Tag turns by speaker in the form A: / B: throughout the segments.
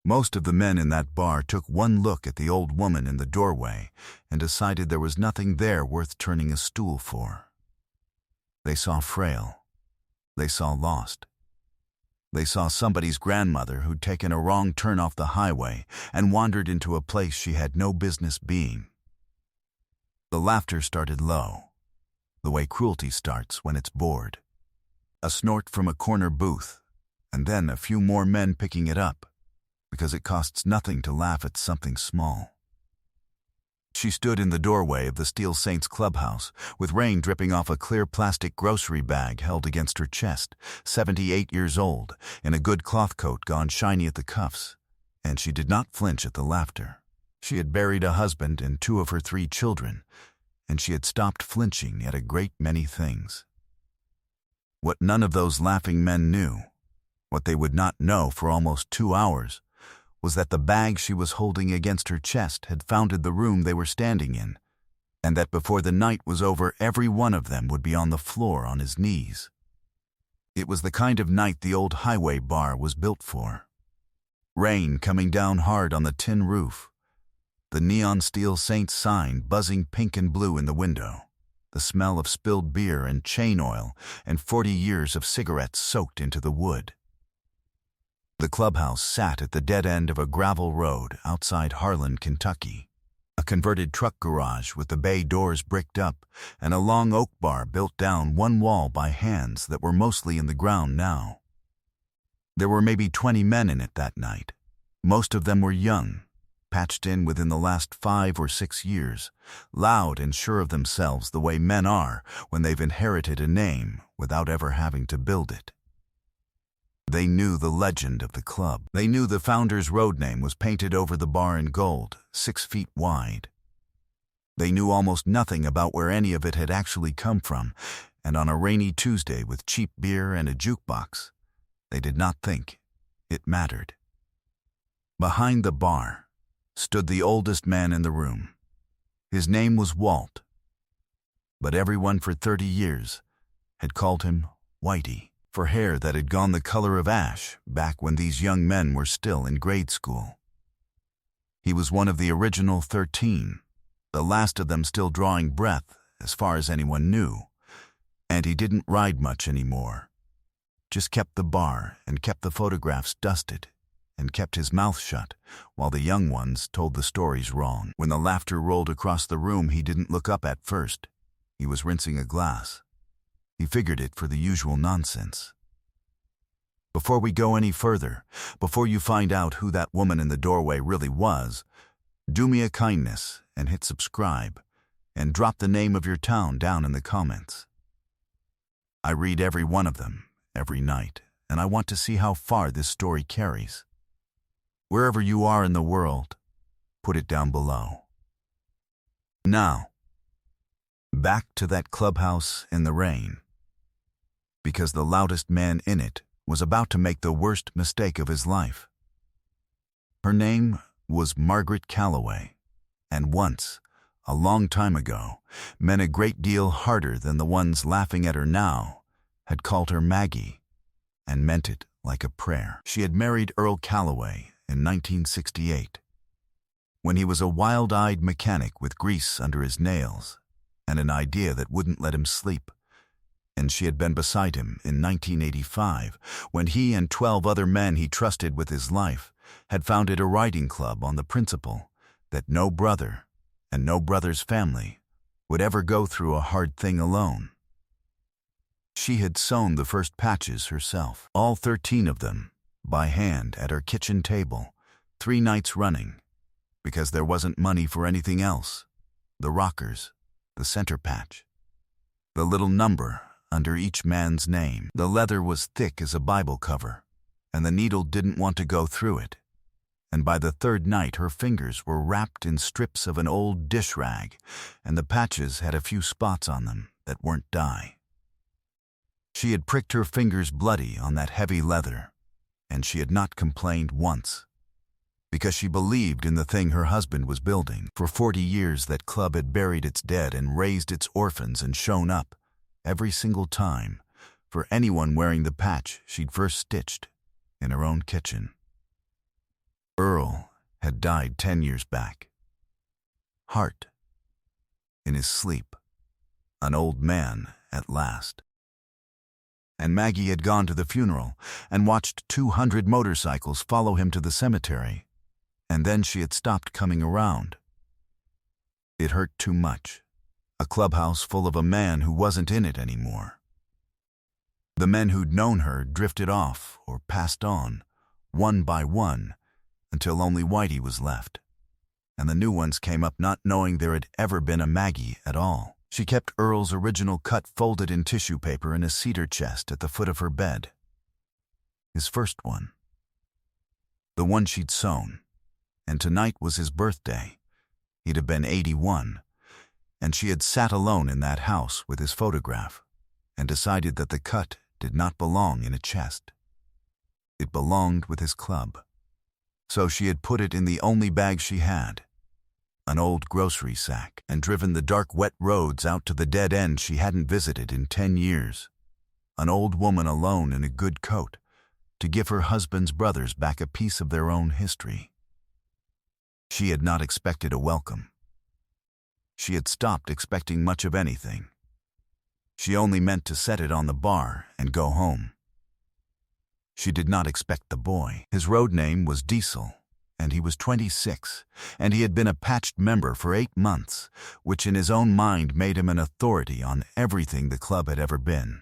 A: Most of the men in that bar took one look at the old woman in the doorway and decided there was nothing there worth turning a stool for. They saw frail. They saw lost. They saw somebody's grandmother who'd taken a wrong turn off the highway and wandered into a place she had no business being. The laughter started low, the way cruelty starts when it's bored. A snort from a corner booth, and then a few more men picking it up, because it costs nothing to laugh at something small. She stood in the doorway of the Steel Saints clubhouse, with rain dripping off a clear plastic grocery bag held against her chest, 78 years old, in a good cloth coat gone shiny at the cuffs, and she did not flinch at the laughter. She had buried a husband and 2 of her 3 children, and she had stopped flinching at a great many things. What none of those laughing men knew, what they would not know for almost 2 hours, was that the bag she was holding against her chest had founded the room they were standing in, and that before the night was over every one of them would be on the floor on his knees. It was the kind of night the old highway bar was built for. Rain coming down hard on the tin roof, the neon Steel Saints sign buzzing pink and blue in the window, the smell of spilled beer and chain oil and 40 years of cigarettes soaked into the wood. The clubhouse sat at the dead end of a gravel road outside Harlan, Kentucky, a converted truck garage with the bay doors bricked up and a long oak bar built down one wall by hands that were mostly in the ground now. There were maybe 20 men in it that night. Most of them were young, patched in within the last 5 or 6 years, loud and sure of themselves the way men are when they've inherited a name without ever having to build it. They knew the legend of the club. They knew the founder's road name was painted over the bar in gold, 6 feet wide. They knew almost nothing about where any of it had actually come from, and on a rainy Tuesday with cheap beer and a jukebox, they did not think it mattered. Behind the bar stood the oldest man in the room. His name was Walt, but everyone for 30 years had called him Whitey, for hair that had gone the color of ash back when these young men were still in grade school. He was one of the original 13, the last of them still drawing breath as far as anyone knew, and he didn't ride much anymore, just kept the bar and kept the photographs dusted and kept his mouth shut while the young ones told the stories wrong. When the laughter rolled across the room, he didn't look up at first. He was rinsing a glass. He figured it for the usual nonsense. Before we go any further, before you find out who that woman in the doorway really was, do me a kindness and hit subscribe, and drop the name of your town down in the comments. I read every one of them, every night, and I want to see how far this story carries. Wherever you are in the world, put it down below. Now, back to that clubhouse in the rain, because the loudest man in it was about to make the worst mistake of his life. Her name was Margaret Calloway, and once, a long time ago, men a great deal harder than the ones laughing at her now had called her Maggie, and meant it like a prayer. She had married Earl Calloway in 1968, when he was a wild-eyed mechanic with grease under his nails and an idea that wouldn't let him sleep. And she had been beside him in 1985, when he and 12 other men he trusted with his life had founded a riding club on the principle that no brother and no brother's family would ever go through a hard thing alone. She had sewn the first patches herself, all 13 of them, by hand at her kitchen table, 3 nights running, because there wasn't money for anything else. The rockers, the center patch, the little number under each man's name. The leather was thick as a Bible cover, and the needle didn't want to go through it. And by the 3rd night, her fingers were wrapped in strips of an old dish rag, and the patches had a few spots on them that weren't dye. She had pricked her fingers bloody on that heavy leather, and she had not complained once, because she believed in the thing her husband was building. For 40 years, that club had buried its dead and raised its orphans and shown up, every single time, for anyone wearing the patch she'd first stitched in her own kitchen. Earl had died 10 years back. Heart. In his sleep. An old man at last. And Maggie had gone to the funeral and watched 200 motorcycles follow him to the cemetery, and then she had stopped coming around. It hurt too much. A clubhouse full of a man who wasn't in it anymore. The men who'd known her drifted off or passed on, one by one, until only Whitey was left, and the new ones came up not knowing there had ever been a Maggie at all. She kept Earl's original cut folded in tissue paper in a cedar chest at the foot of her bed. His first one. The one she'd sewn, and tonight was his birthday. He'd have been 81, and she had sat alone in that house with his photograph and decided that the cut did not belong in a chest. It belonged with his club. So she had put it in the only bag she had, an old grocery sack, and driven the dark, wet roads out to the dead end she hadn't visited in 10 years. An old woman alone in a good coat, to give her husband's brothers back a piece of their own history. She had not expected a welcome. She had stopped expecting much of anything. She only meant to set it on the bar and go home. She did not expect the boy. His road name was Diesel, and he was 26, and he had been a patched member for 8 months, which in his own mind made him an authority on everything the club had ever been.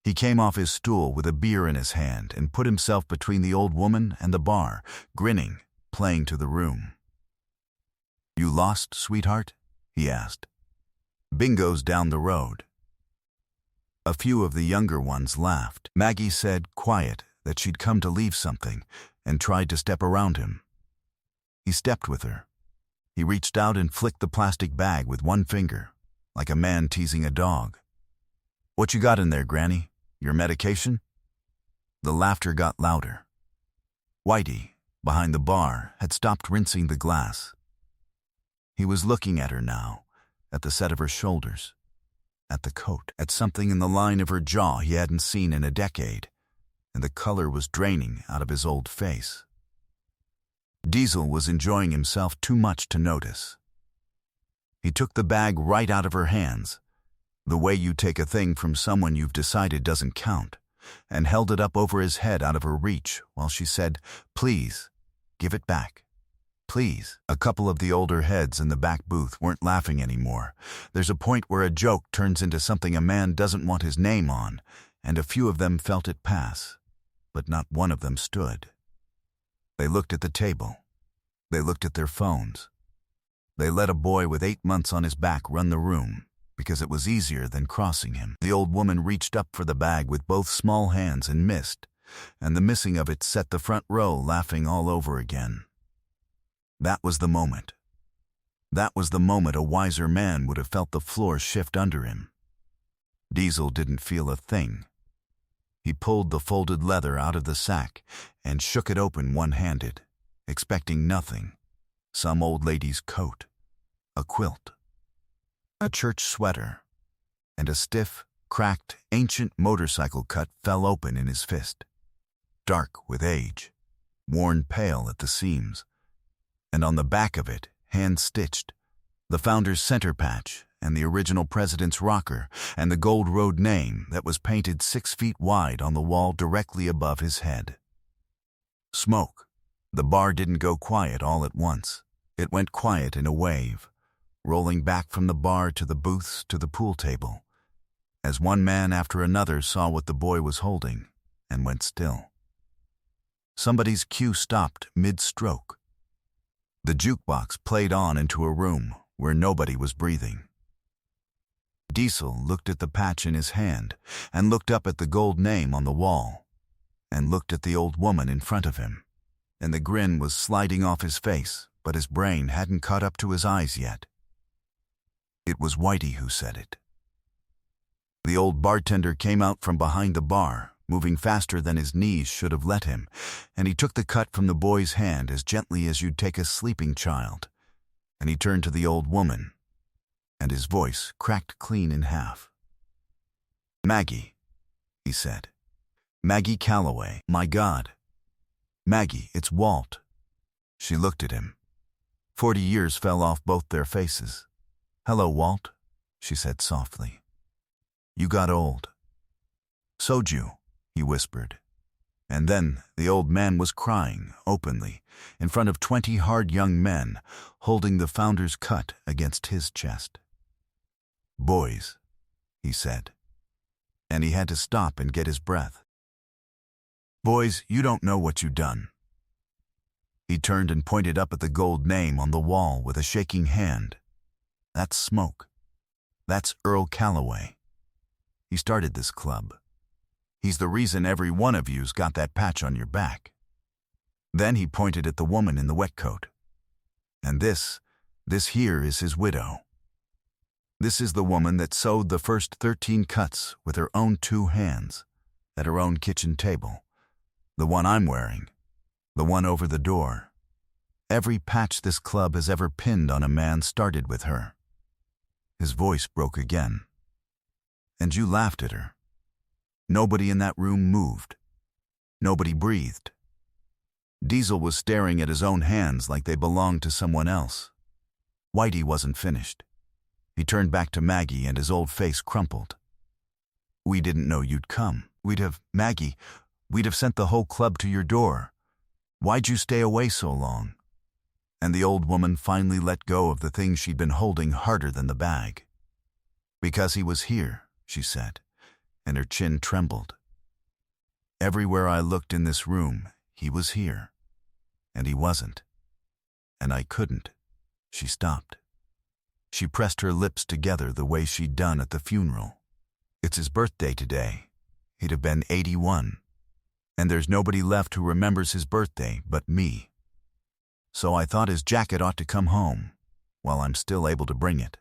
A: He came off his stool with a beer in his hand and put himself between the old woman and the bar, grinning, playing to the room. "You lost, sweetheart?" he asked. "Bingo's down the road." A few of the younger ones laughed. Maggie said, quiet, that she'd come to leave something, and tried to step around him. He stepped with her. He reached out and flicked the plastic bag with one finger, like a man teasing a dog. "What you got in there, Granny? Your medication?" The laughter got louder. Whitey, behind the bar, had stopped rinsing the glass. He was looking at her now, at the set of her shoulders, at the coat, at something in the line of her jaw he hadn't seen in a decade, and the color was draining out of his old face. Diesel was enjoying himself too much to notice. He took the bag right out of her hands, the way you take a thing from someone you've decided doesn't count, and held it up over his head out of her reach while she said, "Please, give it back. Please." A couple of the older heads in the back booth weren't laughing anymore. There's a point where a joke turns into something a man doesn't want his name on, and a few of them felt it pass, but not one of them stood. They looked at the table. They looked at their phones. They let a boy with 8 months on his back run the room, because it was easier than crossing him. The old woman reached up for the bag with both small hands and missed, and the missing of it set the front row laughing all over again. That was the moment. That was the moment a wiser man would have felt the floor shift under him. Diesel didn't feel a thing. He pulled the folded leather out of the sack and shook it open one-handed, expecting nothing. Some old lady's coat, a quilt, a church sweater, and a stiff, cracked, ancient motorcycle cut fell open in his fist, dark with age, worn pale at the seams, and on the back of it, hand-stitched, the founder's center patch and the original president's rocker and the Gold Road name that was painted 6 feet wide on the wall directly above his head. Smoke. The bar didn't go quiet all at once. It went quiet in a wave, rolling back from the bar to the booths to the pool table, as one man after another saw what the boy was holding and went still. Somebody's cue stopped mid-stroke. The jukebox played on into a room where nobody was breathing. Diesel looked at the patch in his hand and looked up at the gold name on the wall and looked at the old woman in front of him, and the grin was sliding off his face, but his brain hadn't caught up to his eyes yet. It was Whitey who said it. The old bartender came out from behind the bar, moving faster than his knees should have let him, and he took the cut from the boy's hand as gently as you'd take a sleeping child, and he turned to the old woman, and his voice cracked clean in half. "Maggie," he said. "Maggie Calloway. My God. Maggie, it's Walt. She looked at him. 40 years fell off both their faces. "Hello, Walt," she said softly. "You got old." "Soju," he whispered. And then the old man was crying, openly, in front of 20 hard young men, holding the founder's cut against his chest. "Boys," he said, and he had to stop and get his breath. "Boys, you don't know what you done." He turned and pointed up at the gold name on the wall with a shaking hand. "That's Smoke. That's Earl Calloway. He started this club. He's the reason every one of you's got that patch on your back." Then he pointed at the woman in the wet coat. "And this here is his widow. This is the woman that sewed the first 13 cuts with her own 2 hands at her own kitchen table. The one I'm wearing. The one over the door. Every patch this club has ever pinned on a man started with her." His voice broke again. "And you laughed at her. Nobody in that room moved. Nobody breathed. Diesel was staring at his own hands like they belonged to someone else. Whitey wasn't finished. He turned back to Maggie and his old face crumpled. "We didn't know you'd come. Maggie, we'd have sent the whole club to your door. Why'd you stay away so long?" And the old woman finally let go of the thing she'd been holding harder than the bag. "Because he was here," she said, and her chin trembled. "Everywhere I looked in this room, he was here. And he wasn't. And I couldn't." She stopped. She pressed her lips together the way she'd done at the funeral. "It's his birthday today. He'd have been 81. And there's nobody left who remembers his birthday but me. So I thought his jacket ought to come home, while I'm still able to bring it."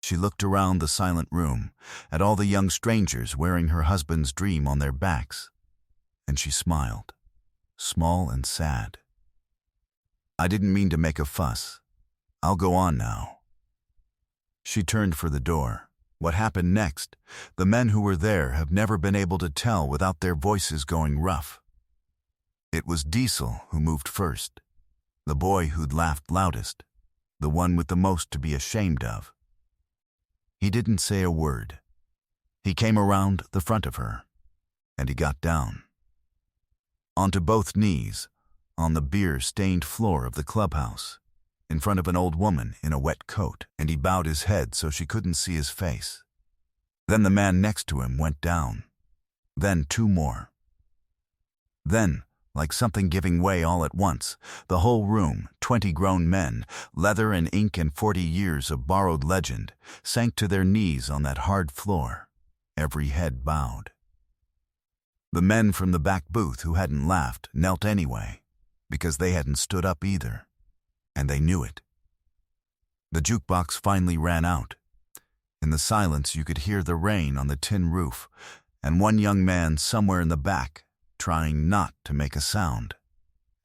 A: She looked around the silent room, at all the young strangers wearing her husband's dream on their backs, and she smiled, small and sad. "I didn't mean to make a fuss. I'll go on now." She turned for the door. What happened next, the men who were there have never been able to tell without their voices going rough. It was Diesel who moved first, the boy who'd laughed loudest, the one with the most to be ashamed of. He didn't say a word. He came around the front of her, and he got down. Onto both knees, on the beer-stained floor of the clubhouse, in front of an old woman in a wet coat, and he bowed his head so she couldn't see his face. Then the man next to him went down. Then 2 more. Then, like something giving way all at once, the whole room, 20 grown men, leather and ink and 40 years of borrowed legend, sank to their knees on that hard floor, every head bowed. The men from the back booth who hadn't laughed knelt anyway, because they hadn't stood up either, and they knew it. The jukebox finally ran out. In the silence you could hear the rain on the tin roof, and one young man somewhere in the back trying not to make a sound,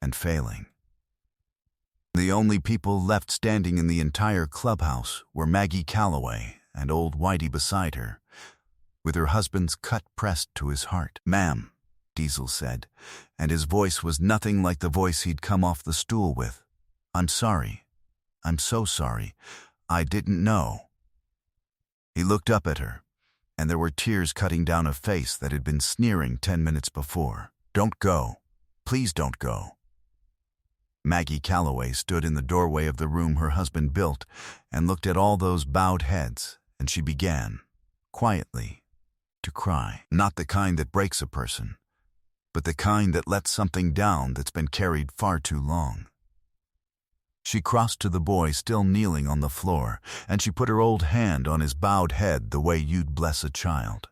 A: and failing. The only people left standing in the entire clubhouse were Maggie Calloway and old Whitey beside her, with her husband's cut pressed to his heart. "Ma'am," Diesel said, and his voice was nothing like the voice he'd come off the stool with. "I'm sorry. I'm so sorry. I didn't know." He looked up at her, and there were tears cutting down a face that had been sneering 10 minutes before. "Don't go. Please don't go." Maggie Calloway stood in the doorway of the room her husband built and looked at all those bowed heads, and she began, quietly, to cry. Not the kind that breaks a person, but the kind that lets something down that's been carried far too long. She crossed to the boy still kneeling on the floor, and she put her old hand on his bowed head the way you'd bless a child.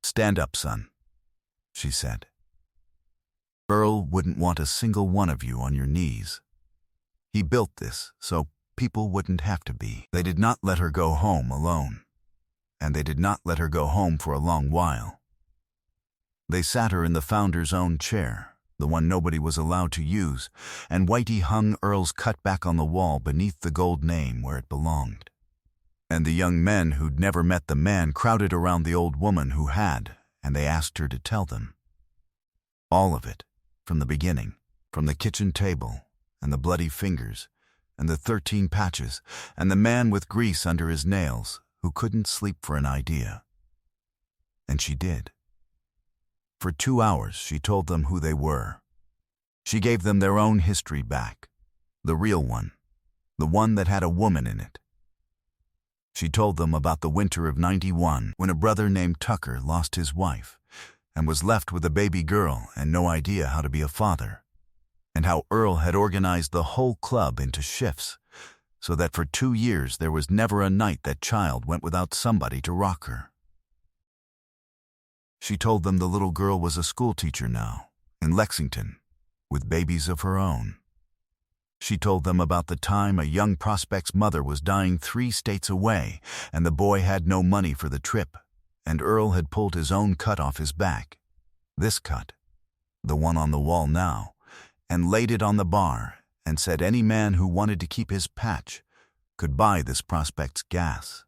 A: "Stand up, son," she said. "Earl wouldn't want a single one of you on your knees. He built this so people wouldn't have to be." They did not let her go home alone, and they did not let her go home for a long while. They sat her in the founder's own chair, the one nobody was allowed to use, and Whitey hung Earl's cut back on the wall beneath the gold name where it belonged. And the young men who'd never met the man crowded around the old woman who had, and they asked her to tell them. All of it, from the beginning. from the kitchen table, and the bloody fingers, and the 13 patches, and the man with grease under his nails who couldn't sleep for an idea. And she did. For 2 hours she told them who they were. She gave them their own history back, the real one, the one that had a woman in it. She told them about the winter of '91 when a brother named Tucker lost his wife and was left with a baby girl and no idea how to be a father, and how Earl had organized the whole club into shifts so that for 2 years there was never a night that child went without somebody to rock her. She told them the little girl was a schoolteacher now, in Lexington, with babies of her own. She told them about the time a young prospect's mother was dying 3 states away, and the boy had no money for the trip, and Earl had pulled his own cut off his back, this cut, the one on the wall now, and laid it on the bar, and said any man who wanted to keep his patch could buy this prospect's gas.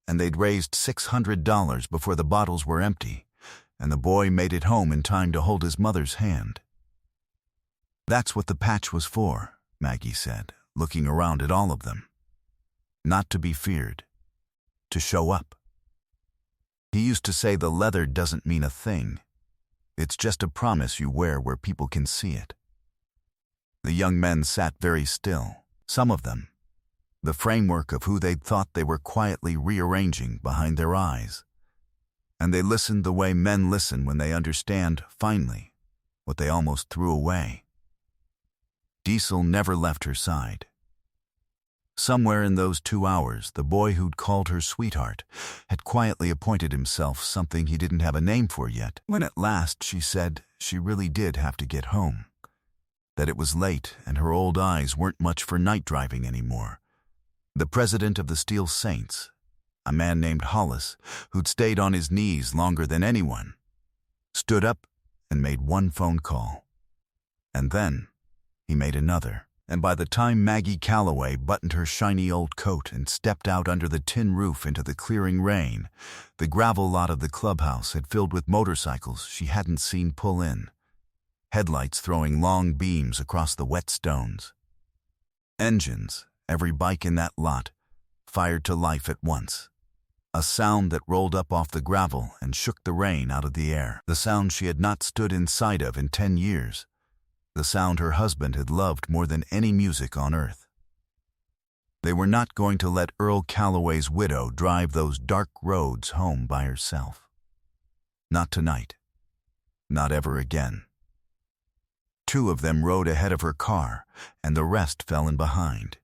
A: And they'd raised $600 before the bottles were empty, and the boy made it home in time to hold his mother's hand. That's what the patch was for, Maggie said, looking around at all of them. Not to be feared, to show up. He used to say the leather doesn't mean a thing. It's just a promise you wear where people can see it. The young men sat very still, some of them, the framework of who they'd thought they were quietly rearranging behind their eyes. And they listened the way men listen when they understand, finally, what they almost threw away. Diesel never left her side. Somewhere in those 2 hours, the boy who'd called her sweetheart had quietly appointed himself something he didn't have a name for yet, when at last she said she really did have to get home, that it was late and her old eyes weren't much for night driving anymore. The president of the Steel Saints, a man named Hollis, who'd stayed on his knees longer than anyone, stood up and made one phone call. And then he made another, and by the time Maggie Calloway buttoned her shiny old coat and stepped out under the tin roof into the clearing rain, the gravel lot of the clubhouse had filled with motorcycles she hadn't seen pull in, headlights throwing long beams across the wet stones. Engines, every bike in that lot, fired to life at once. A sound that rolled up off the gravel and shook the rain out of the air, the sound she had not stood inside of in 10 years. The sound her husband had loved more than any music on earth. They were not going to let Earl Calloway's widow drive those dark roads home by herself. Not tonight. Not ever again. 2 of them rode ahead of her car, and the rest fell in behind,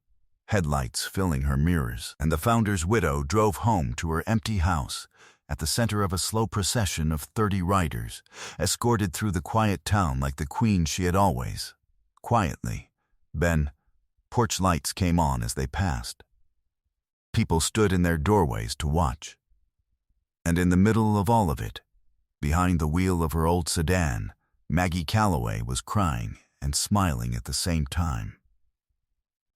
A: headlights filling her mirrors, and the founder's widow drove home to her empty house, at the center of a slow procession of 30 riders, escorted through the quiet town like the queen she had always. Quietly, porch lights came on as they passed. People stood in their doorways to watch. And in the middle of all of it, behind the wheel of her old sedan, Maggie Calloway was crying and smiling at the same time.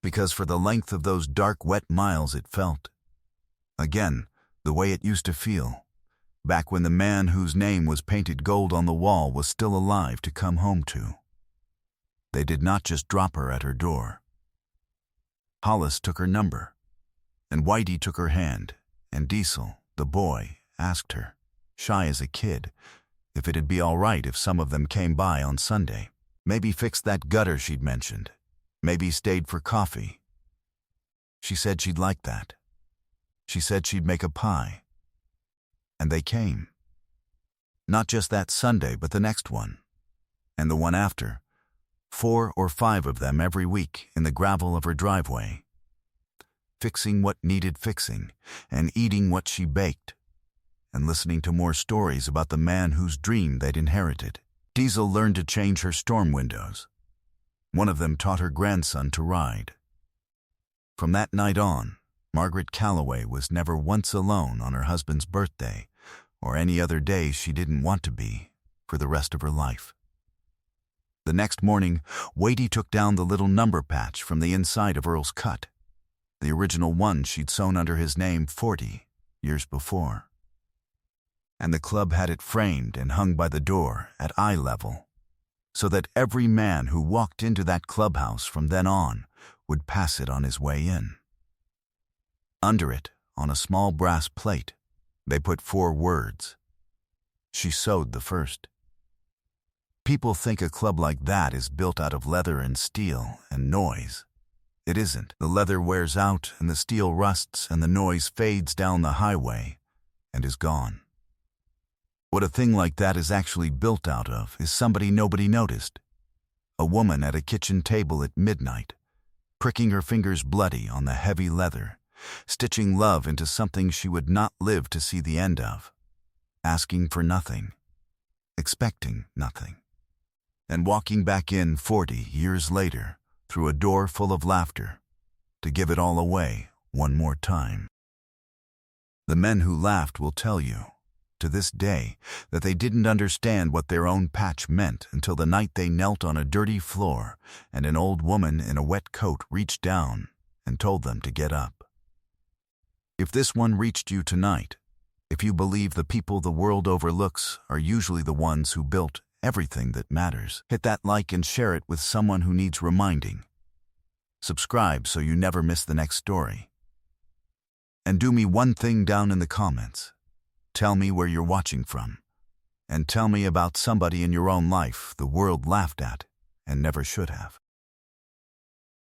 A: Because for the length of those dark, wet miles it felt, again, the way it used to feel, back when the man whose name was painted gold on the wall was still alive to come home to. They did not just drop her at her door. Hollis took her number, and Whitey took her hand, and Diesel, the boy, asked her, shy as a kid, if it'd be all right if some of them came by on Sunday, maybe fixed that gutter she'd mentioned, maybe stayed for coffee. She said she'd like that. She said she'd make a pie. And they came. Not just that Sunday, but the next one. And the one after. 4 or 5 of them every week in the gravel of her driveway. Fixing what needed fixing, and eating what she baked, and listening to more stories about the man whose dream they'd inherited. Diesel learned to change her storm windows. One of them taught her grandson to ride. From that night on, Margaret Calloway was never once alone on her husband's birthday, or any other day she didn't want to be, for the rest of her life. The next morning, Whitey took down the little number patch from the inside of Earl's cut, the original one she'd sewn under his name 40 years before. And the club had it framed and hung by the door at eye level. so that every man who walked into that clubhouse from then on would pass it on his way in. Under it, on a small brass plate, they put 4 words. She sewed the first. People think a club like that is built out of leather and steel and noise. It isn't. The leather wears out and the steel rusts and the noise fades down the highway and is gone. What a thing like that is actually built out of is somebody nobody noticed. A woman at a kitchen table at midnight, pricking her fingers bloody on the heavy leather, stitching love into something she would not live to see the end of, asking for nothing, expecting nothing, and walking back in 40 years later through a door full of laughter to give it all away one more time. The men who laughed will tell you, to this day, that they didn't understand what their own patch meant until the night they knelt on a dirty floor and an old woman in a wet coat reached down and told them to get up. If this one reached you tonight, if you believe the people the world overlooks are usually the ones who built everything that matters, hit that like and share it with someone who needs reminding. Subscribe so you never miss the next story. And do me one thing down in the comments. Tell me where you're watching from, and tell me about somebody in your own life the world laughed at and never should have.